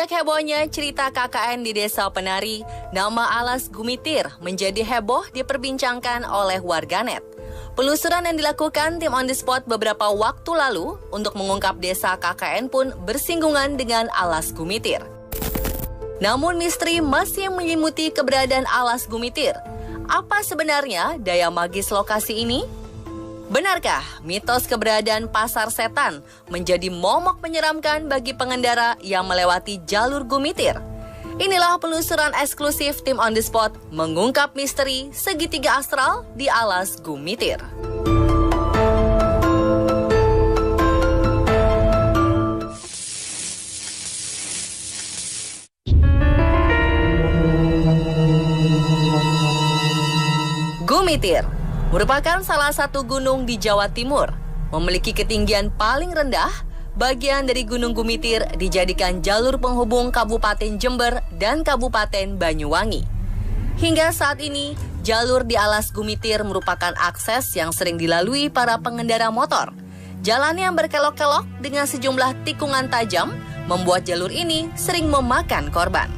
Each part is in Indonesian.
puncak hebohnya cerita KKN di Desa Penari, nama Alas Gumitir menjadi heboh diperbincangkan oleh warganet. Penelusuran yang dilakukan tim on the spot beberapa waktu lalu untuk mengungkap desa KKN pun bersinggungan dengan Alas Gumitir. Namun misteri masih menyelimuti keberadaan Alas Gumitir. Apa sebenarnya daya magis lokasi ini? Benarkah mitos keberadaan pasar setan menjadi momok menyeramkan bagi pengendara yang melewati jalur Gumitir? Inilah penelusuran eksklusif tim on the spot mengungkap misteri segitiga astral di Alas Gumitir. Gumitir merupakan salah satu gunung di Jawa Timur, memiliki ketinggian paling rendah. Bagian dari Gunung Gumitir dijadikan jalur penghubung Kabupaten Jember dan Kabupaten Banyuwangi. Hingga saat ini, jalur di Alas Gumitir merupakan akses yang sering dilalui para pengendara motor. Jalan yang berkelok-kelok dengan sejumlah tikungan tajam membuat jalur ini sering memakan korban.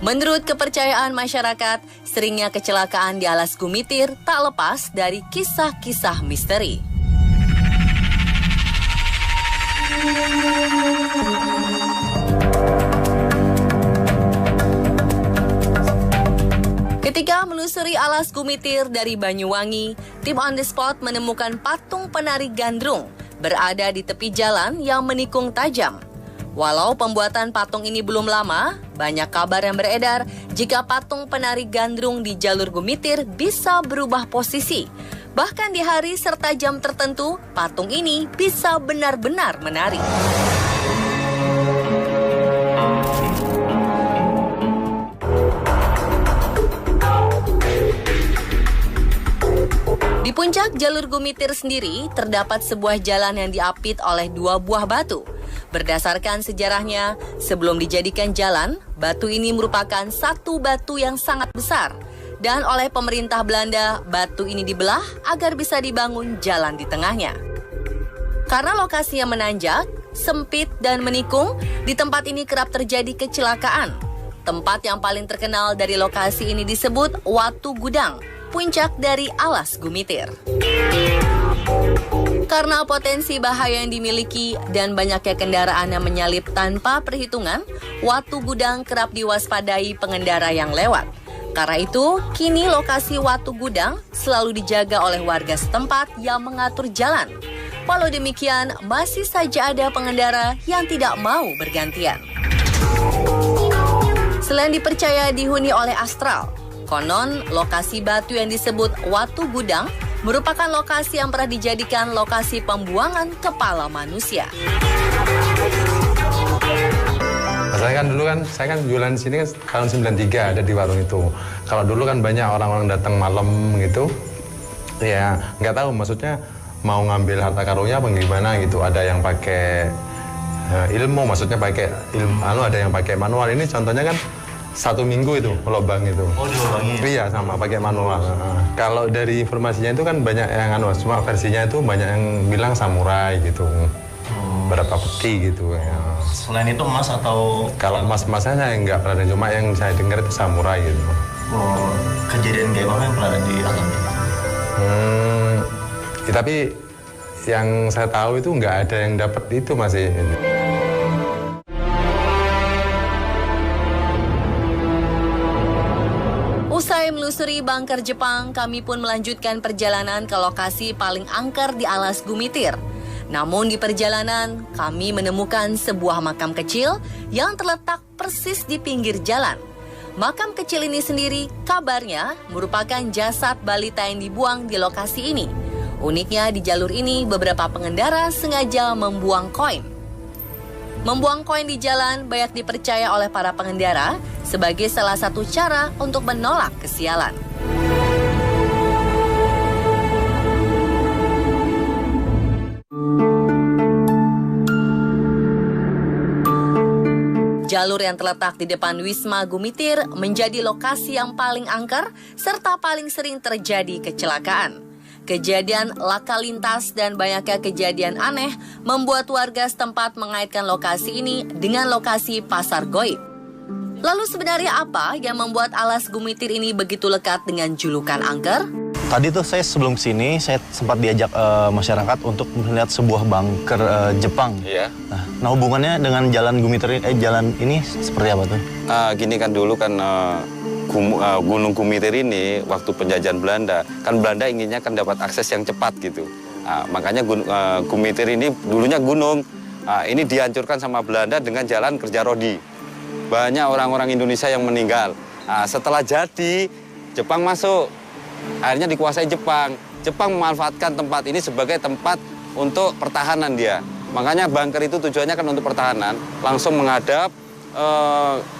Menurut kepercayaan masyarakat, seringnya kecelakaan di Alas Gumitir tak lepas dari kisah-kisah misteri. Ketika menelusuri Alas Gumitir dari Banyuwangi, tim on the spot menemukan patung penari gandrung berada di tepi jalan yang menikung tajam. Walau pembuatan patung ini belum lama, banyak kabar yang beredar jika patung penari gandrung di jalur Gumitir bisa berubah posisi. Bahkan di hari serta jam tertentu, patung ini bisa benar-benar menari. Di puncak jalur Gumitir sendiri, terdapat sebuah jalan yang diapit oleh 2 buah batu. Berdasarkan sejarahnya, sebelum dijadikan jalan, batu ini merupakan satu batu yang sangat besar. Dan oleh pemerintah Belanda, batu ini dibelah agar bisa dibangun jalan di tengahnya. Karena lokasinya menanjak, sempit dan menikung, di tempat ini kerap terjadi kecelakaan. Tempat yang paling terkenal dari lokasi ini disebut Watu Gudang, puncak dari Alas Gumitir. Karena potensi bahaya yang dimiliki dan banyaknya kendaraan yang menyalip tanpa perhitungan, Watu Gudang kerap diwaspadai pengendara yang lewat. Karena itu, kini lokasi Watu Gudang selalu dijaga oleh warga setempat yang mengatur jalan. Walau demikian, masih saja ada pengendara yang tidak mau bergantian. Selain dipercaya dihuni oleh astral, konon lokasi batu yang disebut Watu Gudang merupakan lokasi yang pernah dijadikan lokasi pembuangan kepala manusia. Saya kan jualan di sini kan tahun 93 ada di warung itu. Kalau dulu kan banyak orang-orang datang malam gitu. Ya, nggak tahu maksudnya mau ngambil harta karunnya apa gimana gitu. Ada yang pakai ilmu, maksudnya pakai ilmu, ada yang pakai manual. Ini contohnya kan 1 minggu itu lubang itu. Oh, dilubangin? Iya, sama pakai manual. Kalau dari informasinya itu kan banyak yang cuma versinya itu banyak yang bilang samurai gitu. Berapa peti gitu ya. Selain itu emas atau? Kalau emas-emasnya saya nggak pernah, cuma yang saya dengar itu samurai gitu. Oh, kejadian kayak apa yang pernah dialami? Ya, tapi yang saya tahu itu nggak ada yang dapat itu masih. Usai melusuri bunker Jepang, kami pun melanjutkan perjalanan ke lokasi paling angker di Alas Gumitir. Namun di perjalanan, kami menemukan sebuah makam kecil yang terletak persis di pinggir jalan. Makam kecil ini sendiri kabarnya merupakan jasad balita yang dibuang di lokasi ini. Uniknya di jalur ini beberapa pengendara sengaja membuang koin. Membuang koin di jalan banyak dipercaya oleh para pengendara sebagai salah satu cara untuk menolak kesialan. Jalur yang terletak di depan Wisma Gumitir menjadi lokasi yang paling angker serta paling sering terjadi kecelakaan. Kejadian laka lintas dan banyaknya kejadian aneh membuat warga setempat mengaitkan lokasi ini dengan lokasi pasar goib. Lalu sebenarnya apa yang membuat alas Gumitir ini begitu lekat dengan julukan angker? Tadi tuh saya sebelum sini, saya sempat diajak masyarakat untuk melihat sebuah bunker Jepang. Iya. Nah, hubungannya dengan jalan Gumitir, jalan ini seperti apa tuh? Gini kan dulu kan Gunung Gumitir ini waktu penjajahan Belanda, kan Belanda inginnya kan dapat akses yang cepat gitu. Makanya Gumitir ini dulunya gunung. Ini dihancurkan sama Belanda dengan jalan kerja rodi. Banyak orang-orang Indonesia yang meninggal. Setelah jadi, Jepang masuk. Akhirnya dikuasai Jepang. Jepang memanfaatkan tempat ini sebagai tempat untuk pertahanan dia. Makanya bunker itu tujuannya kan untuk pertahanan. Langsung menghadap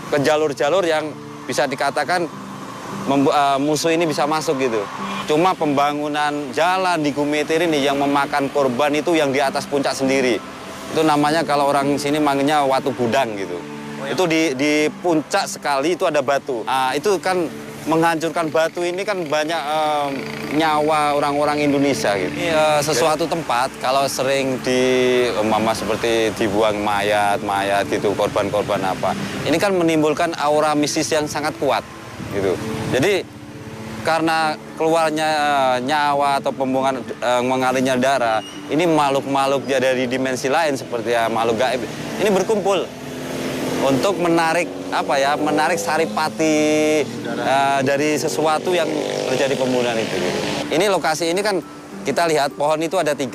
ke jalur-jalur yang bisa dikatakan musuh ini bisa masuk gitu. Cuma pembangunan jalan di Gumitir ini yang memakan korban itu yang di atas puncak sendiri. Itu namanya kalau orang sini manggilnya Watu Gudang gitu. Itu di puncak sekali itu ada batu. Itu kan menghancurkan batu ini kan banyak nyawa orang-orang Indonesia gitu. Ini sesuatu tempat kalau sering seperti dibuang mayat itu korban-korban apa. Ini kan menimbulkan aura mistis yang sangat kuat gitu. Jadi karena keluarnya nyawa atau pembuangan mengalirnya darah, ini makhluk-makhluk dari dimensi lain seperti makhluk gaib ini berkumpul untuk menarik menarik saripati dari sesuatu yang terjadi pembunuhan itu. Ini lokasi ini kan kita lihat pohon itu ada 3,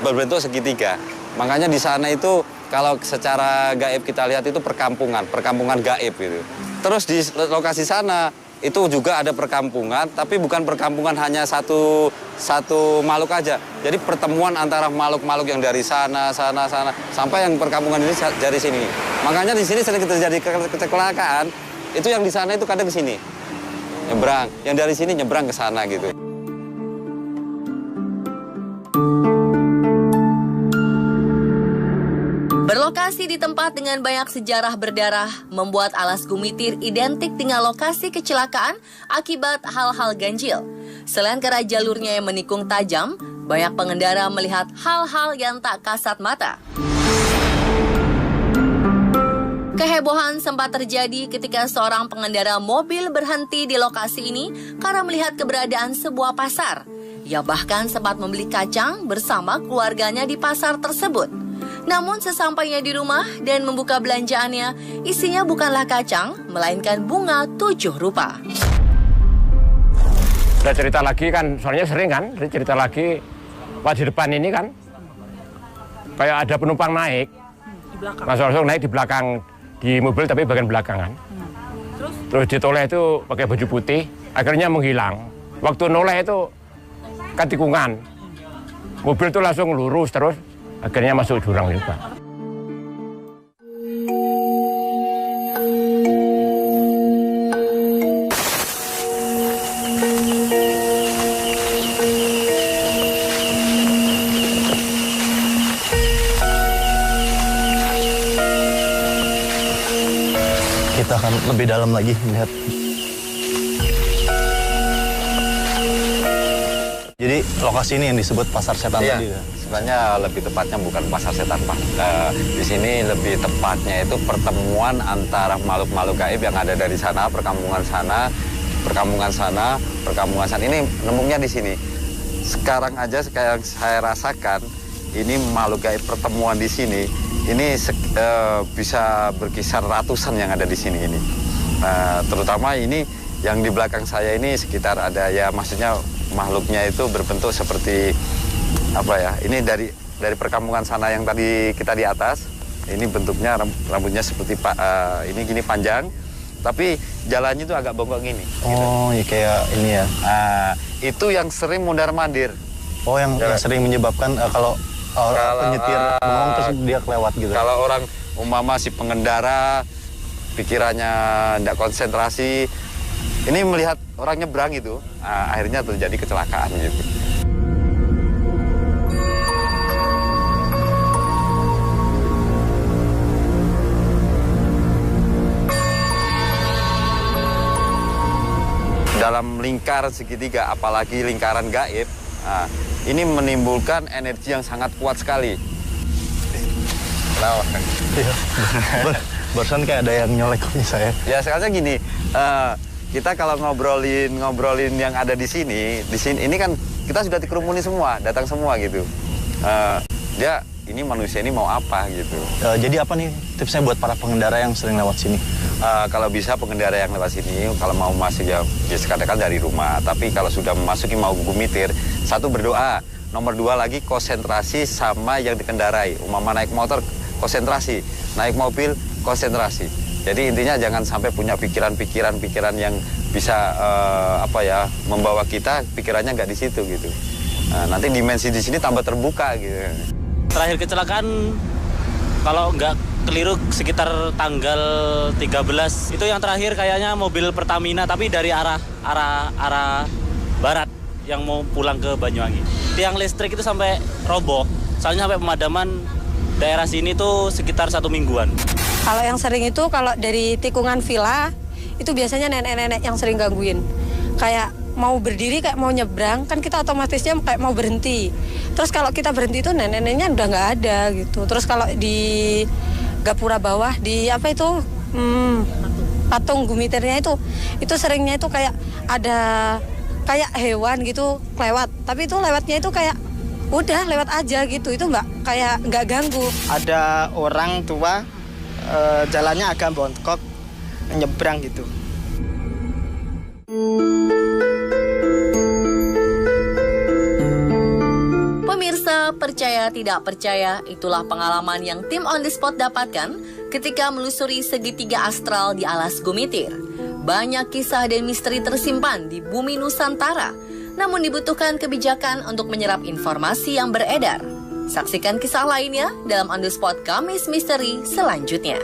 berbentuk segitiga. Makanya di sana itu kalau secara gaib kita lihat itu perkampungan gaib gitu. Terus di lokasi sana itu juga ada perkampungan, tapi bukan perkampungan hanya satu makhluk aja. Jadi pertemuan antara makhluk-makhluk yang dari sana, sampai yang perkampungan ini dari sini. Makanya di sini sering terjadi kecelakaan, itu yang di sana itu kadang ke sini, nyebrang. Yang dari sini nyebrang ke sana gitu. Berlokasi di tempat dengan banyak sejarah berdarah membuat alas Gumitir identik dengan lokasi kecelakaan akibat hal-hal ganjil. Selain karena jalurnya yang menikung tajam, banyak pengendara melihat hal-hal yang tak kasat mata. Kehebohan sempat terjadi ketika seorang pengendara mobil berhenti di lokasi ini karena melihat keberadaan sebuah pasar. Ia bahkan sempat membeli kacang bersama keluarganya di pasar tersebut. Namun sesampainya di rumah dan membuka belanjaannya, isinya bukanlah kacang, melainkan bunga 7 rupa. Udah cerita lagi kan, soalnya sering kan, cerita lagi, pas di depan ini kan, kayak ada penumpang naik, langsung naik di belakang, di mobil tapi bagian belakangan. Terus ditoleh itu pakai baju putih, akhirnya menghilang. Waktu noleh itu kan tikungan, mobil itu langsung lurus terus, akhirnya masuk jurang juga. Kita akan lebih dalam lagi melihat. Jadi lokasi ini yang disebut pasar setan tadi ya? Sebenarnya lebih tepatnya bukan pasar setan, Pak. Di sini lebih tepatnya itu pertemuan antara makhluk-makhluk gaib yang ada dari sana, perkampungan sana. Ini nemunya di sini. Sekarang aja kayak saya rasakan, ini makhluk gaib pertemuan di sini, ini bisa berkisar ratusan yang ada di sini ini. Terutama ini yang di belakang saya ini sekitar ada maksudnya makhluknya itu berbentuk seperti ini dari perkampungan sana yang tadi kita di atas. Ini bentuknya rambutnya seperti ini gini panjang, tapi jalannya itu agak bongkok gini. Oh, ya kayak ini ya. Itu yang sering mondar-mandir. Oh, yang sering menyebabkan kalau penyetir bengong terus dia kelewat gitu. Kalau orang si pengendara pikirannya tidak konsentrasi, ini melihat orang nyebrang itu, akhirnya terjadi kecelakaan gitu. dalam lingkar segitiga, apalagi lingkaran gaib, nah, ini menimbulkan energi yang sangat kuat sekali. Iya. Barusan kayak ada yang nyolek punya saya. Ya sekarang gini, kita kalau ngobrolin yang ada di sini ini kan kita sudah dikerumuni semua, datang semua gitu. Dia ini manusia ini mau apa gitu. Jadi apa nih tipsnya buat para pengendara yang sering lewat sini? Kalau bisa pengendara yang lewat sini, kalau mau masuk ya sekadar dari rumah. Tapi kalau sudah memasuki mau Gumitir, satu berdoa, nomor dua lagi konsentrasi sama yang dikendarai. Umpama naik motor konsentrasi, naik mobil konsentrasi. Jadi intinya jangan sampai punya pikiran yang bisa membawa kita pikirannya nggak di situ gitu. Nanti dimensi di sini tambah terbuka gitu. Terakhir kecelakaan kalau nggak keliru sekitar tanggal 13 itu yang terakhir kayaknya mobil Pertamina tapi dari arah barat yang mau pulang ke Banyuwangi. Tiang listrik itu sampai roboh, soalnya sampai pemadaman daerah sini tuh sekitar 1 mingguan. Kalau yang sering itu kalau dari tikungan villa itu biasanya nenek-nenek yang sering gangguin. Kayak mau berdiri kayak mau nyebrang kan kita otomatisnya kayak mau berhenti. Terus kalau kita berhenti itu nenek-neneknya udah nggak ada gitu. Terus kalau di gapura bawah di apa itu patung Gumitirnya itu seringnya itu kayak ada kayak hewan gitu lewat. Tapi itu lewatnya itu kayak udah lewat aja gitu. Itu nggak ganggu. Ada orang tua jalannya agak bongkok nyebrang gitu. Pemirsa, percaya tidak percaya, itulah pengalaman yang tim On The Spot dapatkan ketika melusuri segitiga astral di alas Gumitir. Banyak kisah dan misteri tersimpan di bumi Nusantara, namun dibutuhkan kebijakan untuk menyerap informasi yang beredar. Saksikan kisah lainnya dalam On The Spot Kamis Misteri selanjutnya.